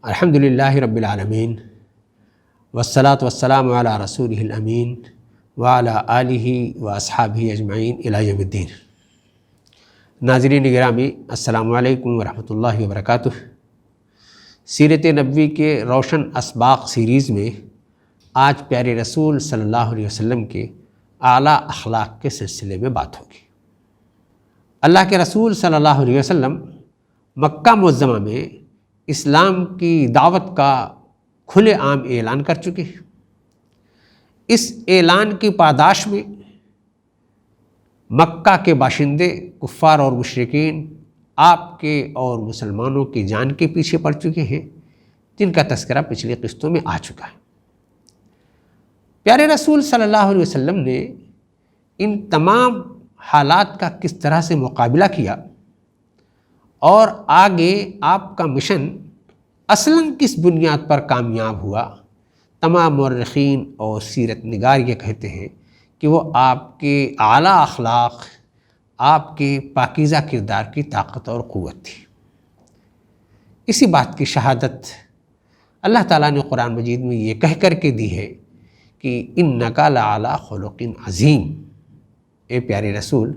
الحمد للہ رب العالمین والصلاة والسلام علی رسولہ الامین وعلی آلہ واصحابہ اجمعین الی یوم الدین۔ ناظرین گرامی، السلام علیکم ورحمۃ اللہ وبرکاتہ۔ سیرت نبوی کے روشن اسباق سیریز میں آج پیارے رسول صلی اللہ علیہ وسلم کے اعلیٰ اخلاق کے سلسلے میں بات ہوگی۔ اللہ کے رسول صلی اللہ علیہ وسلم مکہ معظمہ میں اسلام کی دعوت کا کھلے عام اعلان کر چکے ہیں۔ اس اعلان کی پاداش میں مکہ کے باشندے، کفار اور مشرکین آپ کے اور مسلمانوں کی جان کے پیچھے پڑ چکے ہیں، جن کا تذکرہ پچھلی قسطوں میں آ چکا ہے۔ پیارے رسول صلی اللہ علیہ وسلم نے ان تمام حالات کا کس طرح سے مقابلہ کیا اور آگے آپ کا مشن اصلاً کس بنیاد پر کامیاب ہوا، تمام مورخین اور سیرت نگار یہ کہتے ہیں کہ وہ آپ کے اعلیٰ اخلاق، آپ کے پاکیزہ کردار کی طاقت اور قوت تھی۔ اسی بات کی شہادت اللہ تعالیٰ نے قرآن مجید میں یہ کہہ کر کے دی ہے کہ اِنَّکَ لَعَلَىٰ خُلُقٍ عَظِيمٍ، اے پیارے رسول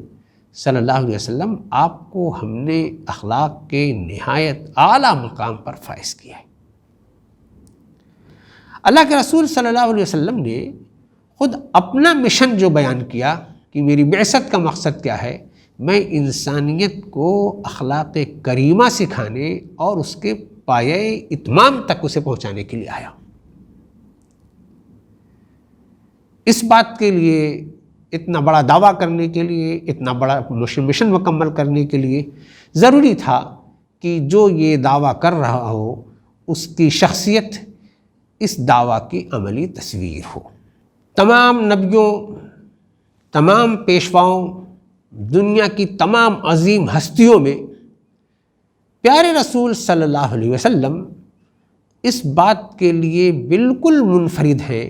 صلی اللہ علیہ وسلم، آپ کو ہم نے اخلاق کے نہایت اعلیٰ مقام پر فائز کیا ہے۔ اللہ کے رسول صلی اللہ علیہ وسلم نے خود اپنا مشن جو بیان کیا کہ میری بعثت کا مقصد کیا ہے، میں انسانیت کو اخلاق کریمہ سکھانے اور اس کے پایۂ اتمام تک اسے پہنچانے کے لیے آیا۔ اس بات کے لیے، اتنا بڑا دعویٰ کرنے کے لیے، اتنا بڑا مشن مکمل کرنے کے لیے ضروری تھا کہ جو یہ دعویٰ کر رہا ہو اس کی شخصیت اس دعویٰ کی عملی تصویر ہو۔ تمام نبیوں، تمام پیشواؤں، دنیا کی تمام عظیم ہستیوں میں پیارے رسول صلی اللہ علیہ وسلم اس بات کے لیے بالکل منفرد ہیں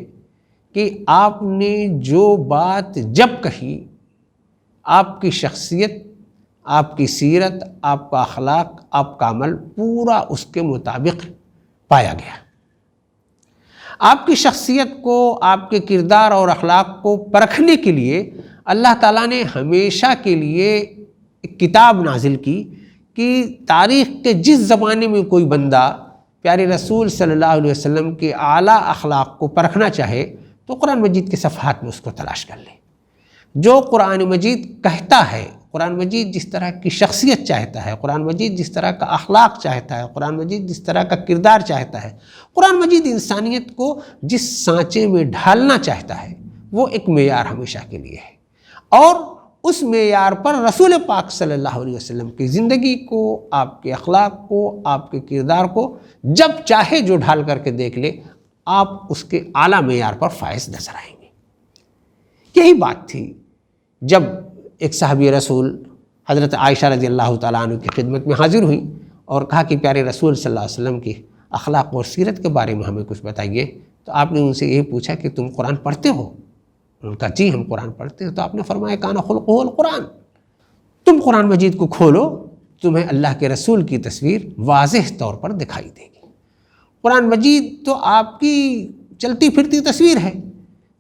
کہ آپ نے جو بات جب کہی، آپ کی شخصیت، آپ کی سیرت، آپ کا اخلاق، آپ کا عمل پورا اس کے مطابق پایا گیا۔ آپ کی شخصیت کو، آپ کے کردار اور اخلاق کو پرکھنے کے لیے اللہ تعالیٰ نے ہمیشہ کے لیے ایک کتاب نازل کی کہ تاریخ کے جس زمانے میں کوئی بندہ پیارے رسول صلی اللہ علیہ وسلم کے اعلیٰ اخلاق کو پرکھنا چاہے تو قرآن مجید کے صفحات میں اس کو تلاش کر لے۔ جو قرآن مجید کہتا ہے، قرآن مجید جس طرح کی شخصیت چاہتا ہے، قرآن مجید جس طرح کا اخلاق چاہتا ہے، قرآن مجید جس طرح کا کردار چاہتا ہے، قرآن مجید انسانیت کو جس سانچے میں ڈھالنا چاہتا ہے، وہ ایک معیار ہمیشہ کے لیے ہے، اور اس معیار پر رسول پاک صلی اللہ علیہ وسلم کی زندگی کو، آپ کے اخلاق کو، آپ کے کردار کو جب چاہے جو ڈھال کر کے دیکھ لے، آپ اس کے اعلیٰ معیار پر فائز نظر آئیں گے۔ یہی بات تھی جب ایک صحابی رسول حضرت عائشہ رضی اللہ تعالیٰ عنہ کی خدمت میں حاضر ہوئی اور کہا کہ پیارے رسول صلی اللہ علیہ وسلم کی اخلاق اور سیرت کے بارے میں ہمیں کچھ بتائیے۔ تو آپ نے ان سے یہی پوچھا کہ تم قرآن پڑھتے ہو؟ انہوں نے کہا جی ہم قرآن پڑھتے ہیں۔ تو آپ نے فرمایا کان خلقہ القرآن، تم قرآن مجید کو کھولو، تمہیں اللہ کے رسول کی تصویر واضح طور پر دکھائی دے گی۔ قرآن مجید تو آپ کی چلتی پھرتی تصویر ہے،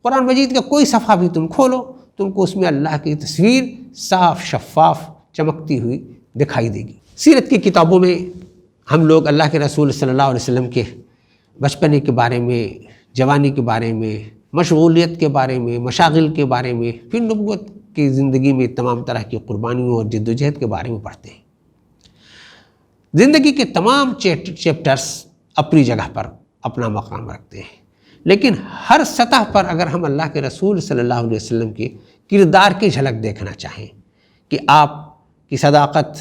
قرآن مجید کا کوئی صفحہ بھی تم کھولو، تم کو اس میں اللہ کی تصویر صاف شفاف چمکتی ہوئی دکھائی دے گی۔ سیرت کی کتابوں میں ہم لوگ اللہ کے رسول صلی اللہ علیہ وسلم کے بچپنے کے بارے میں، جوانی کے بارے میں، مشغولیت کے بارے میں، مشاغل کے بارے میں، پھر نبوت کی زندگی میں تمام طرح کی قربانیوں اور جد و جہد کے بارے میں پڑھتے ہیں۔ زندگی کے تمام چیپٹرز اپنی جگہ پر اپنا مقام رکھتے ہیں، لیکن ہر سطح پر اگر ہم اللہ کے رسول صلی اللہ علیہ وسلم کے کردار کی جھلک دیکھنا چاہیں کہ آپ کی صداقت،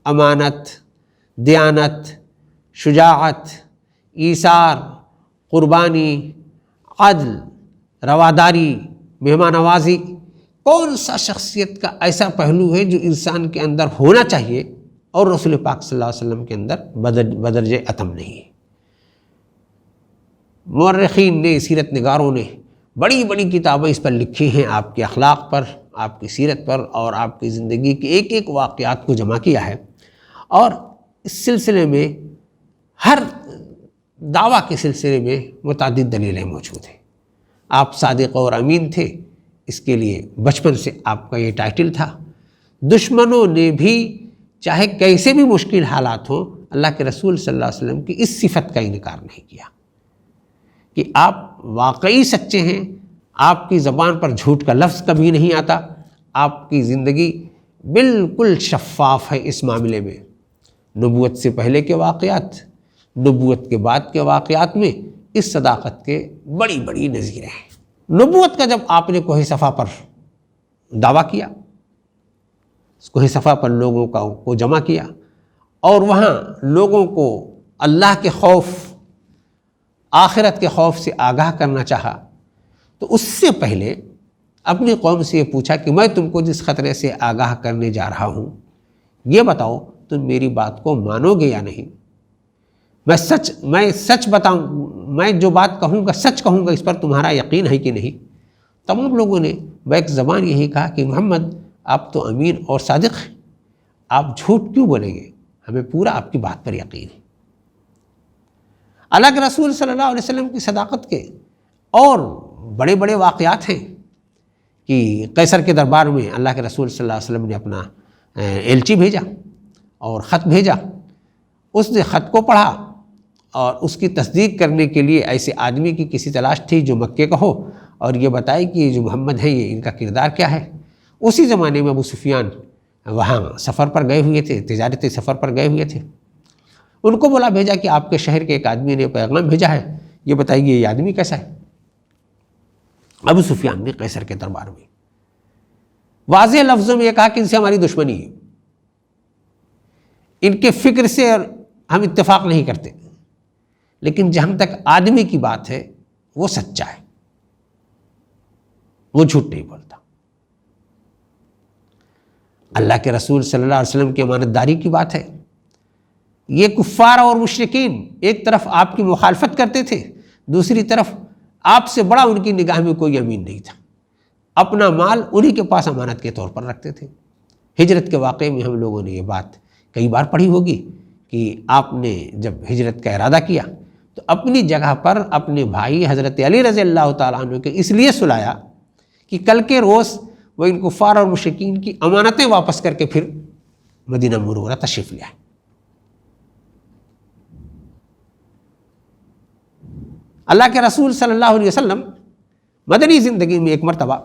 امانت، دیانت، شجاعت، ایثار، قربانی، عدل، رواداری، مہمان نوازی، کون سا شخصیت کا ایسا پہلو ہے جو انسان کے اندر ہونا چاہیے اور رسول پاک صلی اللہ علیہ وسلم کے اندر بدرجہ اتم نہیں ہے؟ مورخین نے، سیرت نگاروں نے بڑی بڑی کتابیں اس پر لکھی ہیں، آپ کے اخلاق پر، آپ کی سیرت پر اور آپ کی زندگی کے ایک ایک واقعات کو جمع کیا ہے، اور اس سلسلے میں ہر دعویٰ کے سلسلے میں متعدد دلیلیں موجود ہیں۔ آپ صادق اور امین تھے، اس کے لیے بچپن سے آپ کا یہ ٹائٹل تھا۔ دشمنوں نے بھی چاہے کیسے بھی مشکل حالات ہوں، اللہ کے رسول صلی اللہ علیہ وسلم کی اس صفت کا انکار نہیں کیا کہ آپ واقعی سچے ہیں، آپ کی زبان پر جھوٹ کا لفظ کبھی نہیں آتا، آپ کی زندگی بالکل شفاف ہے اس معاملے میں۔ نبوت سے پہلے کے واقعات، نبوت کے بعد کے واقعات میں اس صداقت کے بڑی بڑی نظیریں ہیں۔ نبوت کا جب آپ نے کوہ صفا پر دعویٰ کیا، کوہ صفا پر لوگوں کو جمع کیا اور وہاں لوگوں کو اللہ کے خوف، آخرت کے خوف سے آگاہ کرنا چاہا، تو اس سے پہلے اپنی قوم سے یہ پوچھا کہ میں تم کو جس خطرے سے آگاہ کرنے جا رہا ہوں، یہ بتاؤ تم میری بات کو مانو گے یا نہیں؟ میں سچ بتاؤں، میں جو بات کہوں گا سچ کہوں گا، اس پر تمہارا یقین ہے کہ نہیں؟ تمام لوگوں نے بیک زبان یہی کہا کہ محمد آپ تو امین اور صادق ہیں، آپ جھوٹ کیوں بولیں گے؟ ہمیں پورا آپ کی بات پر یقین ہے۔ اللہ کے رسول صلی اللہ علیہ وسلم کی صداقت کے اور بڑے بڑے واقعات ہیں کہ قیصر کے دربار میں اللہ کے رسول صلی اللہ علیہ وسلم نے اپنا ایلچی بھیجا اور خط بھیجا، اس نے خط کو پڑھا اور اس کی تصدیق کرنے کے لیے ایسے آدمی کی کسی تلاش تھی جو مکے کا ہو اور یہ بتائے کہ یہ جو محمد ہے یہ ان کا کردار کیا ہے۔ اسی زمانے میں ابو سفیان وہاں سفر پر گئے ہوئے تھے، تجارتی سفر پر گئے ہوئے تھے، ان کو بلا بھیجا کہ آپ کے شہر کے ایک آدمی نے پیغام بھیجا ہے، یہ بتائیے یہ آدمی کیسا ہے۔ ابو سفیان نے قیصر کے دربار میں واضح لفظوں میں یہ کہا کہ ان سے ہماری دشمنی ہے، ان کے فکر سے ہم اتفاق نہیں کرتے، لیکن جہاں تک آدمی کی بات ہے وہ سچا ہے، وہ جھوٹ نہیں بولتا۔ اللہ کے رسول صلی اللہ علیہ وسلم کی امانت داری کی بات ہے۔ یہ کفار اور مشرکین ایک طرف آپ کی مخالفت کرتے تھے، دوسری طرف آپ سے بڑا ان کی نگاہ میں کوئی امین نہیں تھا، اپنا مال انہی کے پاس امانت کے طور پر رکھتے تھے۔ ہجرت کے واقعے میں ہم لوگوں نے یہ بات کئی بار پڑھی ہوگی کہ آپ نے جب ہجرت کا ارادہ کیا تو اپنی جگہ پر اپنے بھائی حضرت علی رضی اللہ تعالیٰ عنہ کے اس لیے سلایا کہ کل کے روز وہ ان کفار اور مشرکین کی امانتیں واپس کر کے پھر مدینہ منورہ تشریف لے آئے۔ اللہ کے رسول صلی اللہ علیہ وسلم مدنی زندگی میں ایک مرتبہ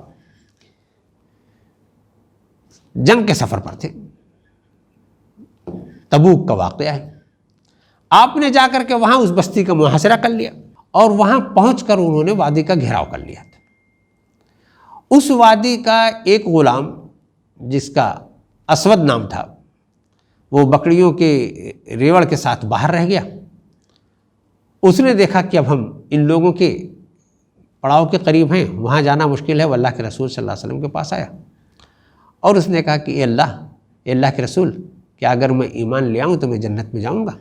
جنگ کے سفر پر تھے، تبوک کا واقعہ ہے۔ آپ نے جا کر کے وہاں اس بستی کا محاصرہ کر لیا اور وہاں پہنچ کر انہوں نے وادی کا گھیراؤ کر لیا تھا۔ اس وادی کا ایک غلام جس کا اسود نام تھا، وہ بکریوں کے ریوڑ کے ساتھ باہر رہ گیا۔ اس نے دیکھا کہ اب ہم ان لوگوں کے پڑاؤ کے قریب ہیں، وہاں جانا مشکل ہے، وہ اللہ کے رسول صلی اللہ علیہ وسلم کے پاس آیا اور اس نے کہا کہ اے اللہ کے رسول، کیا اگر میں ایمان لے آؤں تو میں جنت میں جاؤں گا؟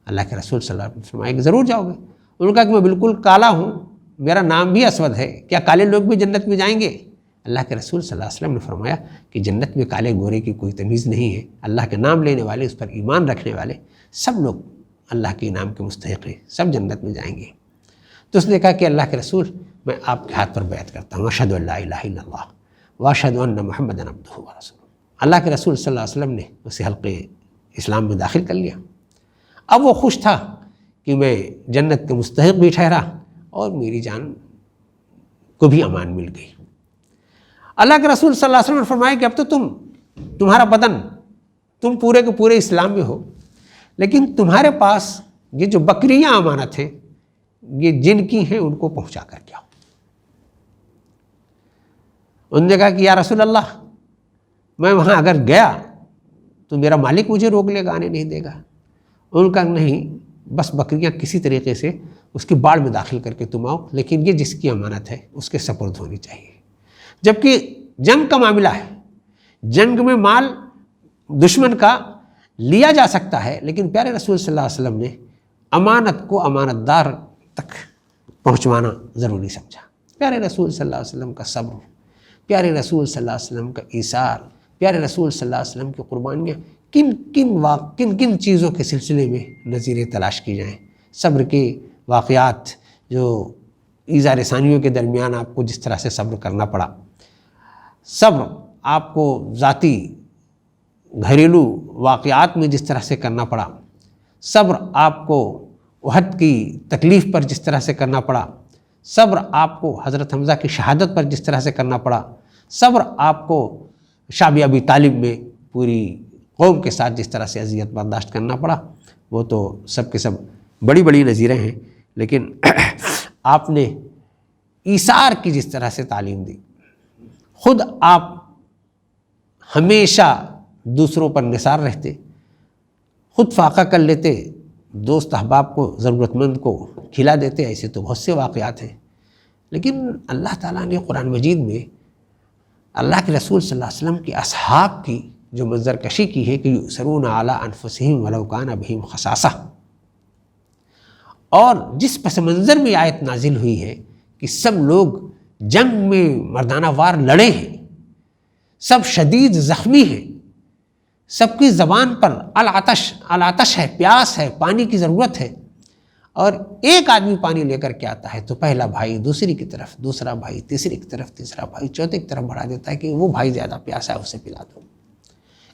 اللہ کے رسول صلی اللہ علیہ وسلم نے فرمایا کہ ضرور جاؤ گے۔ انہوں نے کہا کہ میں بالکل کالا ہوں، میرا نام بھی اسود ہے، کیا کالے لوگ بھی جنت میں جائیں گے؟ اللہ کے رسول صلی اللہ علیہ وسلم نے فرمایا کہ جنت میں کالے گورے کی کوئی تمیز نہیں ہے، اللہ کے نام لینے والے، اس پر ایمان رکھنے والے سب لوگ اللہ کے انعام کے مستحق ہیں، سب جنت میں جائیں گے۔ تو اس نے کہا کہ اللہ کے رسول، میں آپ کے ہاتھ پر بیعت کرتا ہوں، اشہد ان لا الہ الا اللہ واشہد ان محمدا عبدہ ورسولہ۔ اللہ کے رسول صلی اللہ علیہ وسلم نے اسے حلقے اسلام میں داخل کر لیا۔ اب وہ خوش تھا کہ میں جنت کے مستحق بھی ٹھہرا اور میری جان کو بھی امان مل گئی۔ اللہ کے رسول صلی اللہ علیہ وسلم نے فرمایا کہ اب تو تمہارا بدن، تم پورے کے پورے اسلام میں ہو، لیکن تمہارے پاس یہ جو بکریاں امانت ہیں، یہ جن کی ہیں ان کو پہنچا کر کے آؤ۔ انہوں نے کہا کہ یا رسول اللہ، میں وہاں اگر گیا تو میرا مالک مجھے روک لے گا، آنے نہیں دے گا۔ ان کا نہیں، بس بکریاں کسی طریقے سے اس کی باڑ میں داخل کر کے تم آؤ، لیکن یہ جس کی امانت ہے اس کے سپرد ہونی چاہیے۔ جبکہ جنگ کا معاملہ ہے، جنگ میں مال دشمن کا لیا جا سکتا ہے، لیکن پیارے رسول صلی اللہ علیہ وسلم نے امانت کو امانت دار تک پہنچوانا ضروری سمجھا۔ پیارے رسول صلی اللہ علیہ وسلم کا صبر، پیارے رسول صلی اللہ علیہ وسلم کا ایثار، پیارے رسول صلی اللہ علیہ وسلم کی قربانیاں کن کن چیزوں کے سلسلے میں نظیریں تلاش کی جائیں۔ صبر کے واقعات، جو ایذا رسانیوں کے درمیان آپ کو جس طرح سے صبر کرنا پڑا، صبر آپ کو ذاتی گھریلو واقعات میں جس طرح سے کرنا پڑا، صبر آپ کو احد کی تکلیف پر جس طرح سے کرنا پڑا، صبر آپ کو حضرت حمزہ کی شہادت پر جس طرح سے کرنا پڑا، صبر آپ کو شعب ابی طالب میں پوری قوم کے ساتھ جس طرح سے اذیت برداشت کرنا پڑا، وہ تو سب کے سب بڑی بڑی نظیریں ہیں، لیکن آپ نے ایثار کی جس طرح سے تعلیم دی، خود آپ ہمیشہ دوسروں پر نثار رہتے، خود فاقہ کر لیتے، دوست احباب کو ضرورت مند کو کھلا دیتے، ایسے تو بہت سے واقعات ہیں۔ لیکن اللہ تعالیٰ نے قرآن مجید میں اللہ کے رسول صلی اللہ علیہ وسلم کے اصحاب کی جو منظر کشی کی ہے کہ یؤثرون علی انفسہم ولو کان بہم خصاصہ، اور جس پس منظر میں آیت نازل ہوئی ہے کہ سب لوگ جنگ میں مردانہ وار لڑے ہیں، سب شدید زخمی ہیں، سب کی زبان پر العطش ہے، پیاس ہے، پانی کی ضرورت ہے، اور ایک آدمی پانی لے کر کے آتا ہے تو پہلا بھائی دوسری کی طرف، دوسرا بھائی تیسری کی طرف، تیسرا بھائی چوتھے کی طرف بڑھا دیتا ہے کہ وہ بھائی زیادہ پیاسا ہے اسے پلا دو۔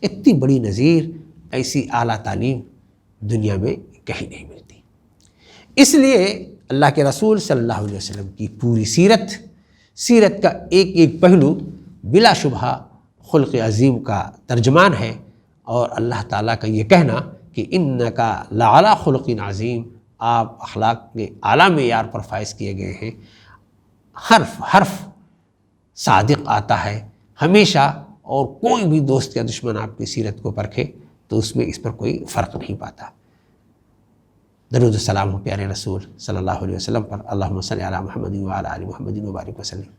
اتنی بڑی نظیر، ایسی اعلیٰ تعلیم دنیا میں کہیں نہیں ملتی۔ اس لیے اللہ کے رسول صلی اللہ علیہ وسلم کی پوری سیرت کا ایک ایک پہلو بلا شبہ خلق عظیم کا ترجمان ہے، اور اللہ تعالیٰ کا یہ کہنا کہ انکا لعلی خلق عظیم، آپ اخلاق کے اعلیٰ معیار پر فائز کیے گئے ہیں، حرف صادق آتا ہے ہمیشہ، اور کوئی بھی دوست یا دشمن آپ کی سیرت کو پرکھے تو اس میں اس پر کوئی فرق نہیں پاتا۔ درود السلام ہو پیارے رسول صلی اللہ علیہ وسلم پر، اللہم صلی علی محمد وعلی آل محمد وبارک وسلم۔